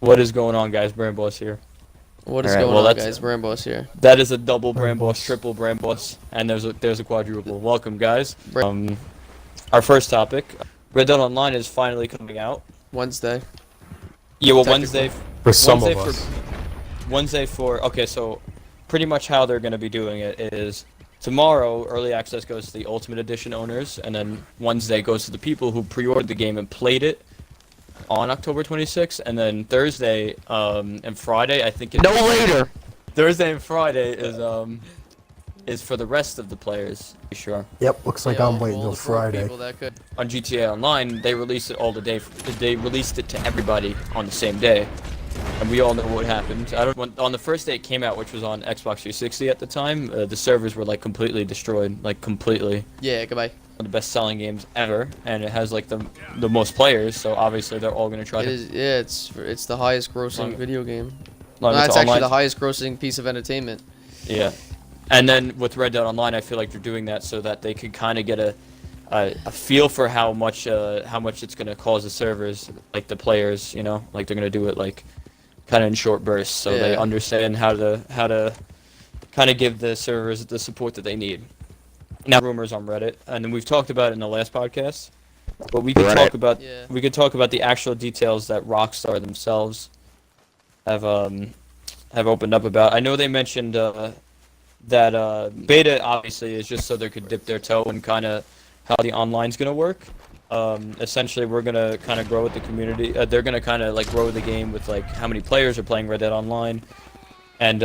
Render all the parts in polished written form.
What is going on, guys? Brand Boss here. What is Alright, going well, on, that's guys? Brambos here. that is a double Brand Brand Boss, Boss. triple Brand Boss, and there's a quadruple. Welcome, guys. Bra- Our first topic, Red Dead Online is finally coming out. Wednesday. Yeah, well, Technically. For some Wednesday of us. Wednesday for okay, so pretty much how they're gonna be doing it is tomorrow early access goes to the Ultimate Edition owners, and then Wednesday goes to the people who pre-ordered the game and played it on October 26th, and then Thursday and Friday I think No later. Thursday and Friday is for the rest of the players. You sure? Yep, looks like Yeah, I'm all- waiting all till the broke Friday. people that could- On GTA Online, they released it all the day. They released it to everybody on the same day, and we all know what happened. On the first day it came out, which was on Xbox 360 at the time, the servers were like completely destroyed, like completely. Yeah, goodbye. One of the best-selling games ever, and it has like the most players, so obviously they're all gonna try It to. is. Yeah, it's the highest grossing Log- video game. log No, into it's actually online. the highest grossing piece of entertainment. Yeah, and then with Red Dead Online, I feel like they're doing that so that they could kind of get a feel for how much it's gonna cause the servers, like the players, you know, like they're gonna do it like kind of in short bursts, so they Yeah. understand how to kind of give the servers the support that they need. Now, rumors on Reddit, and then we've talked about it in the last podcast, but we could talk about Yeah. we could talk about the actual details that Rockstar themselves have opened up about. I know they mentioned that beta obviously is just so they could dip their toe in kind of how the online's gonna work. Essentially, we're gonna kind of grow with the community. They're gonna kind of like grow the game with like how many players are playing Red Dead Online, and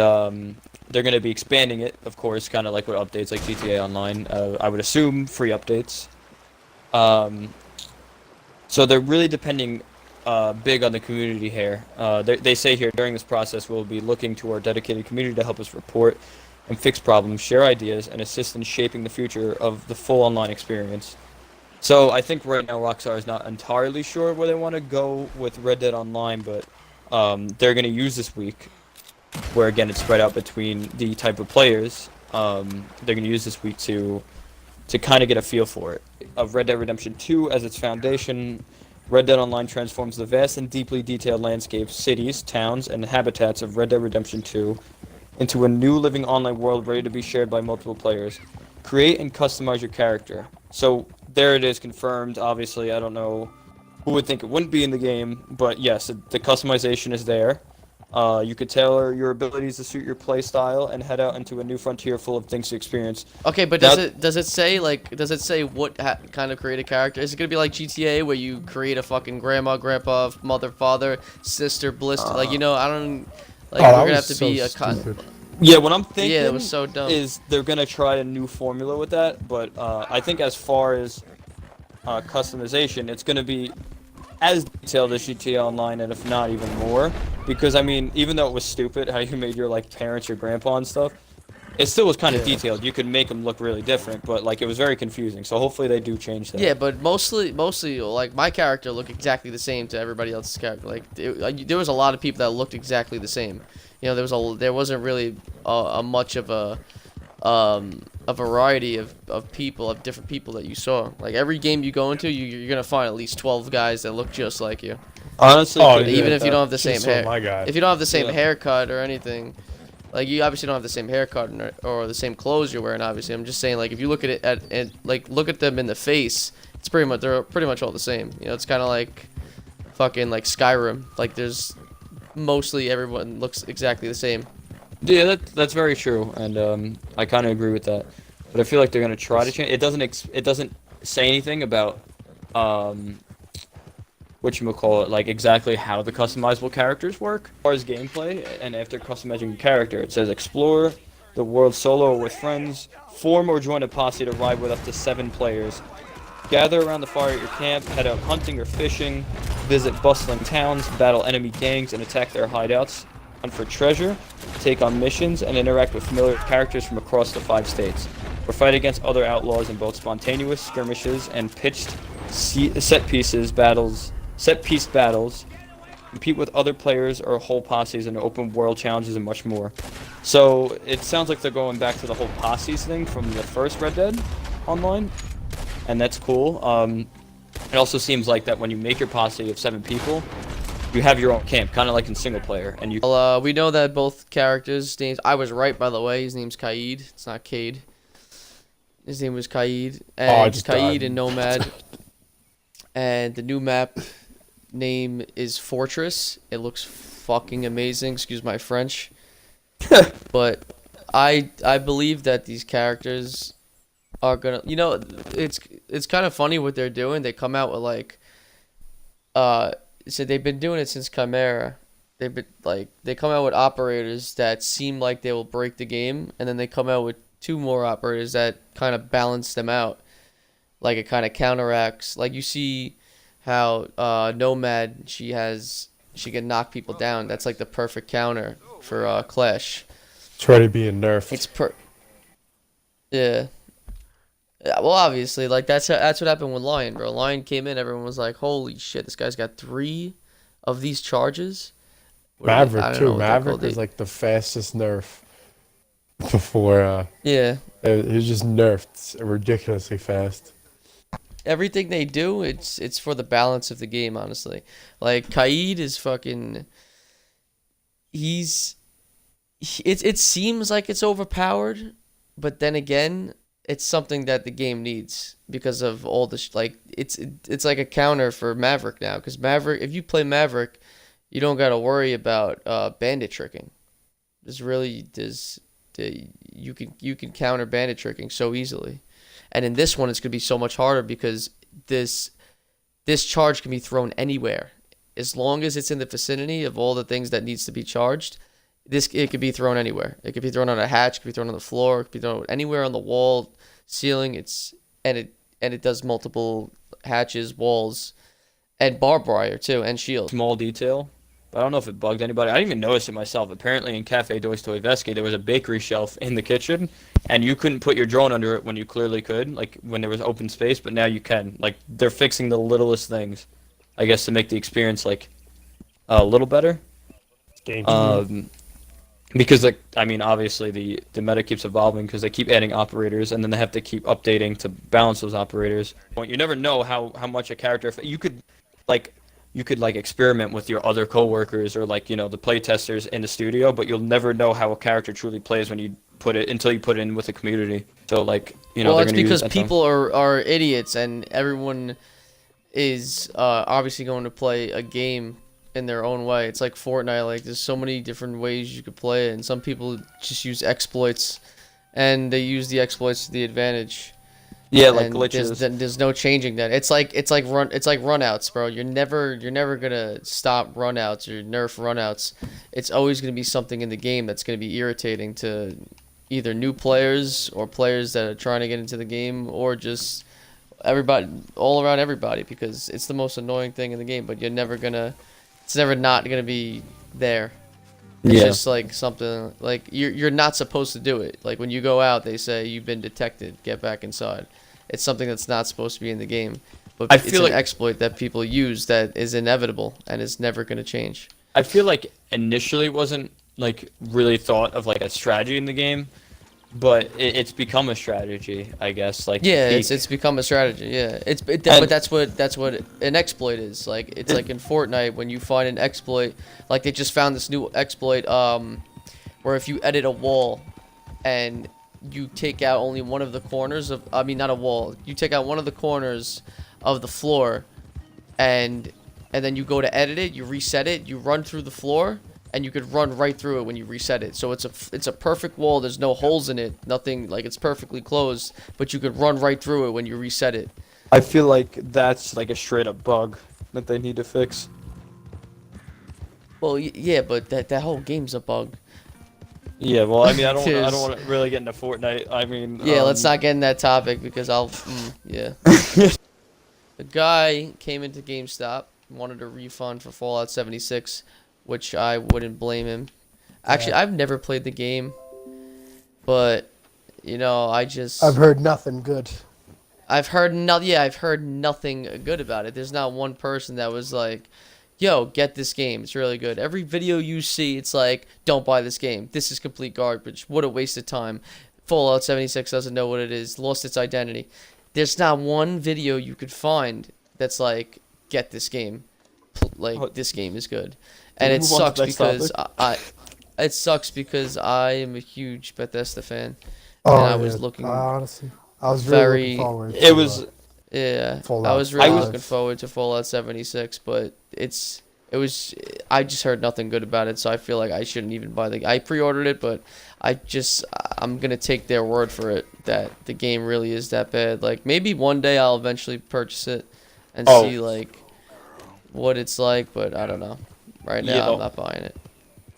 they're gonna be expanding it, of course, kind of like with updates like GTA Online. I would assume free updates. So they're really depending big on the community here. They say here, during this process, we'll be looking to our dedicated community to help us report and fix problems, share ideas, and assist in shaping the future of the full online experience. So I think right now Rockstar is not entirely sure where they want to go with Red Dead Online, but they're going to use this week, where again it's spread out between the type of players. They're going to use this week to kind of get a feel for it. Of Red Dead Redemption 2 as its foundation, Red Dead Online transforms the vast and deeply detailed landscapes, cities, towns, and habitats of Red Dead Redemption 2 into a new living online world ready to be shared by multiple players. Create and customize your character. So there it is, confirmed. Obviously, I don't know who would think it wouldn't be in the game, but yes, the customization is there. You could tailor your abilities to suit your play style and head out into a new frontier full of things to experience. Okay, but Now- does it say what kind of create a character? Is it gonna be like GTA where you create a fucking grandma, grandpa, mother, father, sister, blister? Like, you know, I don't like Oh, we're that gonna have was to be so a con. stupid. Yeah, what I'm thinking Yeah, it was so dumb. is they're gonna try a new formula with that, but I think as far as customization, it's gonna be as detailed as GTA Online, and if not even more. Because I mean, even though it was stupid how you made your like parents your grandpa and stuff, it still was kind of detailed. You could make them look really different, but like it was very confusing. So hopefully they do change that. Yeah, but mostly, like my character looked exactly the same to everybody else's character. Like there was a lot of people that looked exactly the same. You know, there wasn't really a much of a variety of people, of different people that you saw. Like every game you go into, you're gonna find at least 12 guys that look just like you. Honestly, Oh, couldn't yeah. Even do if you that. don't have the Should've same saw hair. my guy. If you don't have the same Yeah. haircut or anything, like you obviously don't have the same haircut or the same clothes you're wearing. Obviously, I'm just saying, like if you look at it and like look at them in the face, they're pretty much all the same. You know, it's kind of like fucking like Skyrim. Like there's mostly everyone looks exactly the same. Yeah, that's very true, and I kind of agree with that. But I feel like they're gonna try to change. It doesn't say anything about whatchamacallit, like exactly how the customizable characters work. As far as gameplay, and after customizing a character, it says explore the world solo or with friends, form or join a posse to ride with up to 7 players. Gather around the fire at your camp, head out hunting or fishing, visit bustling towns, battle enemy gangs and attack their hideouts, hunt for treasure, take on missions, and interact with familiar characters from across the 5 states. Or fight against other outlaws in both spontaneous skirmishes and pitched set piece battles. Compete with other players or whole posses in open world challenges and much more. So it sounds like they're going back to the whole posses thing from the first Red Dead Online, and that's cool. It also seems like that when you make your posse of 7 people, you have your own camp, kind of like in single player, and you. Well, we know that both characters' names. I was right, by the way. His name's Kaid. It's not Cade. His name was Kaid, and Kaid and Nomad. And the new map name is Fortress. It looks fucking amazing. Excuse my French. But I believe that these characters are gonna. You know, it's kind of funny what they're doing. They come out with like. So they've been doing it since Chimera. They've been like they come out with operators that seem like they will break the game, and then they come out with 2 more operators that kind of balance them out. Like it kind of counteracts. Like you see how Nomad she can knock people down. That's like the perfect counter for Clash. It's already being nerfed. Yeah. Yeah, well, obviously, like that's what happened with Lion, bro. Lion came in, everyone was like, "Holy shit, this guy's got 3 of these charges." Maverick too. Maverick is like the fastest nerf before. Yeah. It was just nerfed ridiculously fast. Everything they do, it's for the balance of the game, honestly. Like Kaid is fucking. It seems like it's overpowered, but then again. It's something that the game needs because of all the like it's like a counter for Maverick now because Maverick if you play Maverick you don't got to worry about bandit tricking. You can counter bandit tricking so easily, and in this one it's gonna be so much harder because this charge can be thrown anywhere as long as it's in the vicinity of all the things that needs to be charged. It could be thrown anywhere. It could be thrown on a hatch. It could be thrown on the floor. It could be thrown anywhere on the wall, ceiling. It does multiple hatches, walls, and barbed wire too, and shield. Small detail, but I don't know if it bugged anybody. I didn't even notice it myself. Apparently, in Cafe Dos Toiveschi, there was a bakery shelf in the kitchen, and you couldn't put your drone under it when you clearly could, like when there was open space. But now you can. Like they're fixing the littlest things, I guess, to make the experience like a little better. Because like I mean obviously the meta keeps evolving because they keep adding operators and then they have to keep updating to balance those operators. You never know how much a character you could experiment with your other coworkers or like the play testers in the studio, but you'll never know how a character truly plays when you put it until you put it in with the community. So like well, it's because people are idiots and everyone is obviously going to play a game in their own way. It's like Fortnite, like there's so many different ways you could play it, and some people just use exploits and they use the exploits to the advantage. Yeah, like glitches. There's no changing that. It's like runouts, bro. You're never gonna stop runouts or nerf runouts. It's always gonna be something in the game that's gonna be irritating to either new players or players that are trying to get into the game or just everybody all around everybody because it's the most annoying thing in the game. But it's never not gonna be there. It's just like something like you're not supposed to do it. Like when you go out, they say you've been detected. Get back inside. It's something that's not supposed to be in the game, but it's an exploit that people use that is inevitable and is never gonna change. I feel like initially it wasn't like really thought of like a strategy in the game, but it's become a strategy, I guess. Like yeah, it's become a strategy. Yeah, but that's what an exploit is. Like it's like in Fortnite when you find an exploit, like they just found this new exploit, where if you edit a wall, and you take out only one of the corners of, I mean not a wall, you take out one of the corners of the floor, and then you go to edit it, you reset it, you run through the floor. And you could run right through it when you reset it. So it's a perfect wall. There's no holes in it. Nothing, like it's perfectly closed. But you could run right through it when you reset it. I feel like that's like a straight up bug that they need to fix. Well, yeah, but that whole game's a bug. Yeah, well, I mean, I don't want to really get into Fortnite. I mean, yeah, let's not get in that topic because yeah. The guy came into GameStop, wanted a refund for Fallout 76. Which I wouldn't blame him. Actually, I've never played the game, but I've heard nothing good. I've heard nothing good about it. There's not one person that was like, "Yo, get this game. It's really good." Every video you see, it's like, "Don't buy this game. This is complete garbage. What a waste of time." Fallout 76 doesn't know what it is. Lost its identity. There's not one video you could find that's like, "Get this game. this game is good, and it sucks because I am a huge Bethesda fan, and I was looking honestly, I was really looking forward to I was really looking forward to Fallout 76, but I just heard nothing good about it, so I feel like I shouldn't even buy I pre-ordered it, but I'm gonna take their word for it that the game really is that bad. Like, maybe one day I'll eventually purchase it and see like what it's like, but I don't know. Right now, I'm not buying it.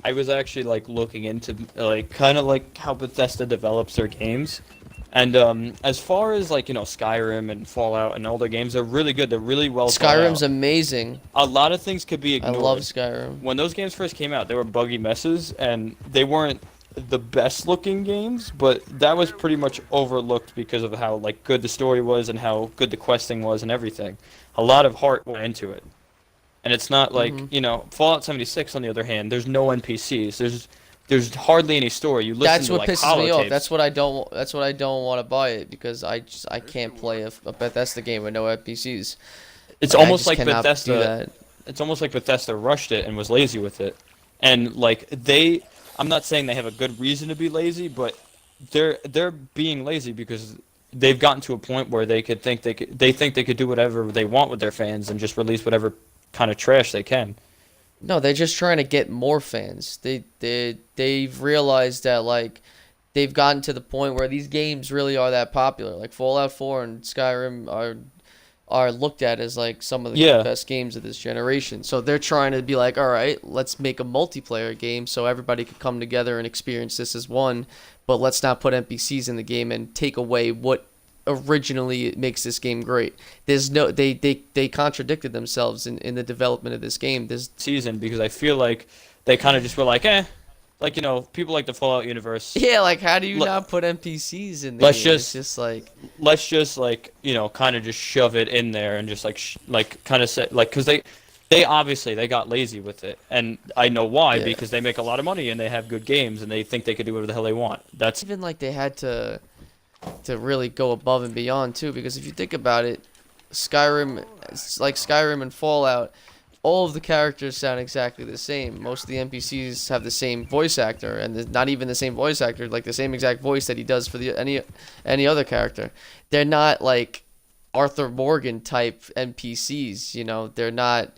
I was actually like looking into like kind of like how Bethesda develops their games, and as far as like Skyrim and Fallout and all their games, they're really good. They're really well. Skyrim's amazing. A lot of things could be ignored. I love Skyrim. When those games first came out, they were buggy messes, and they weren't the best looking games, but that was pretty much overlooked because of how like good the story was and how good the questing was and everything. A lot of heart went into it. And it's not like, Fallout 76 on the other hand, there's no NPCs. There's hardly any story. You listen to like pisses me off. That's what I don't want to buy it, because I can't play a Bethesda game with no NPCs. It's almost like Bethesda. It's almost like Bethesda rushed it and was lazy with it. And like I'm not saying they have a good reason to be lazy, but they're being lazy because they've gotten to a point where they think they could do whatever they want with their fans and just release whatever kind of trash they can. No, they're just trying to get more fans. They've realized that like they've gotten to the point where these games really are that popular. Like Fallout 4 and Skyrim are looked at as like some of the best games of this generation. So they're trying to be like, all right, let's make a multiplayer game so everybody could come together and experience this as one, but let's not put NPCs in the game and take away what originally makes this game great. There's no they contradicted themselves in the development of this game this season, because I feel like they kind of just were like like people like the Fallout universe. Yeah, like how do you not put NPCs in there? Let's just kind of just shove it in there and just like kind of say like, because they obviously they got lazy with it, and I know why, because they make a lot of money and they have good games and they think they could do whatever the hell they want. That's even like they had to really go above and beyond too, because if you think about it, Skyrim and Fallout, all of the characters sound exactly the same. Most of the NPCs have the same voice actor, and not even the same voice actor, like the same exact voice that he does for any other character. They're not like Arthur Morgan type NPCs, they're not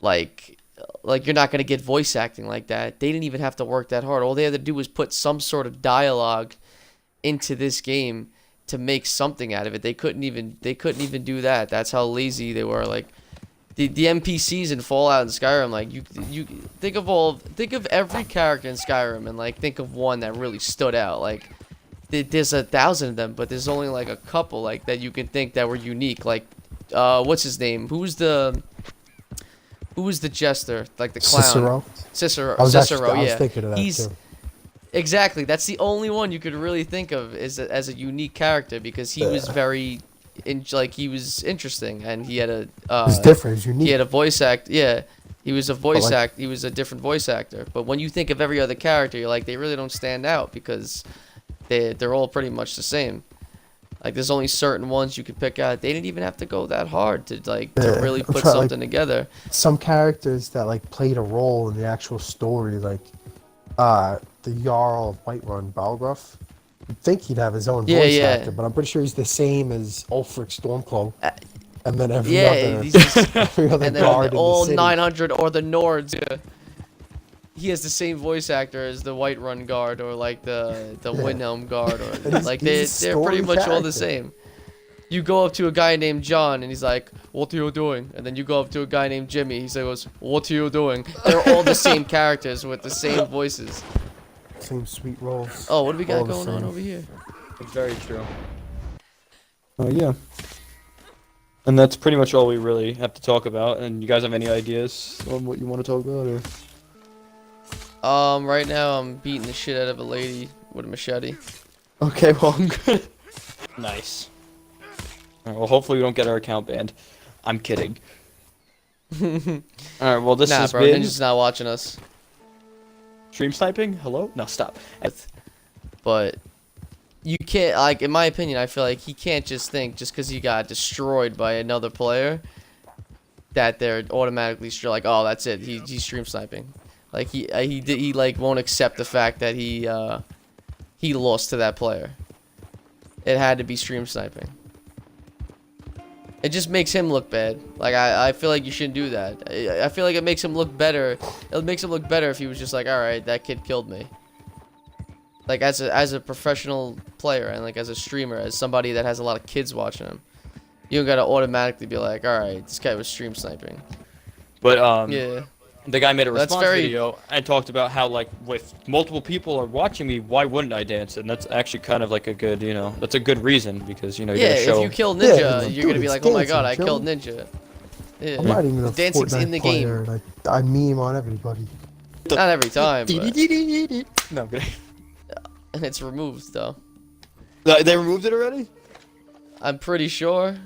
like you're not going to get voice acting like that. They didn't even have to work that hard. All they had to do was put some sort of dialogue into this game to make something out of it. They couldn't even do that. That's how lazy they were. Like the NPCs in Fallout and Skyrim, like you think of every character in Skyrim and like think of one that really stood out. Like there's 1,000 of them, but there's only like a couple like that you can think that were unique. Like what's his name? Who was the jester? Like the clown. Cicero. I was thinking of that too. Exactly. That's the only one you could really think of as a unique character, because he was very, he was interesting, and he had a. It's different. It's unique. He had a voice act. Yeah, he was a voice act. He was a different voice actor. But when you think of every other character, you're like, they really don't stand out because they're all pretty much the same. Like there's only certain ones you could pick out. They didn't even have to go that hard to to really put something together. Some characters that like played a role in the actual story, like the Jarl of Whiterun, Balgruuf. You'd think he'd have his own voice actor, but I'm pretty sure he's the same as Ulfric Stormcloak. And then every other and then guard all in the city. 900 or the Nords. Yeah. He has the same voice actor as the Whiterun Guard or like the Windhelm Guard, or like they're pretty much all the same. You go up to a guy named John and he's like, "What are you doing?" And then you go up to a guy named Jimmy. He goes, "What are you doing?" They're all the same characters with the same voices. Same sweet roles. Oh, what do we got going on over here? It's very true. Oh yeah. And that's pretty much all we really have to talk about. And you guys have any ideas on what you want to talk about, or? Right now I'm beating the shit out of a lady with a machete. Okay, well I'm good. Nice. Alright, well hopefully we don't get our account banned. I'm kidding. Alright, well this has bro, been... Ninja's not watching us. Stream sniping? Hello? No, stop. But you can't, like, in my opinion, I feel like he can't just think just because he got destroyed by another player that they're automatically like, oh, that's it. He's stream sniping. Like he like won't accept the fact that he lost to that player. It had to be stream sniping. It just makes him look bad. Like I feel like you shouldn't do that. I feel like it makes him look better. It makes him look better if he was just like, all right, that kid killed me. Like as a professional player and like as a streamer, as somebody that has a lot of kids watching him, you don't gotta automatically be like, all right, this guy was stream sniping. But yeah. The guy made a response video and talked about how, like, with multiple people are watching me, why wouldn't I dance? And that's actually kind of like a good, you know, that's a good reason because, you know, you're yeah, gonna show... if you kill Ninja, Yeah, you're gonna be like, oh my god, I Joe. killed Ninja. Yeah. I'm not even a Dancing's Fortnite in the player, game. and I meme on everybody. Not every time, but No, I'm kidding. and it's removed though. They removed it already? I'm pretty sure.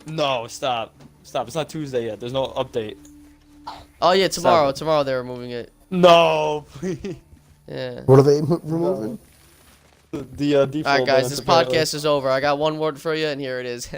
No, stop. Stop. It's not Tuesday yet. There's no update. Oh yeah, tomorrow. Stop. Tomorrow they're removing it. No, please. Yeah. What are they removing? The default. All right, guys, this podcast is over. I got one word for you, and here it is.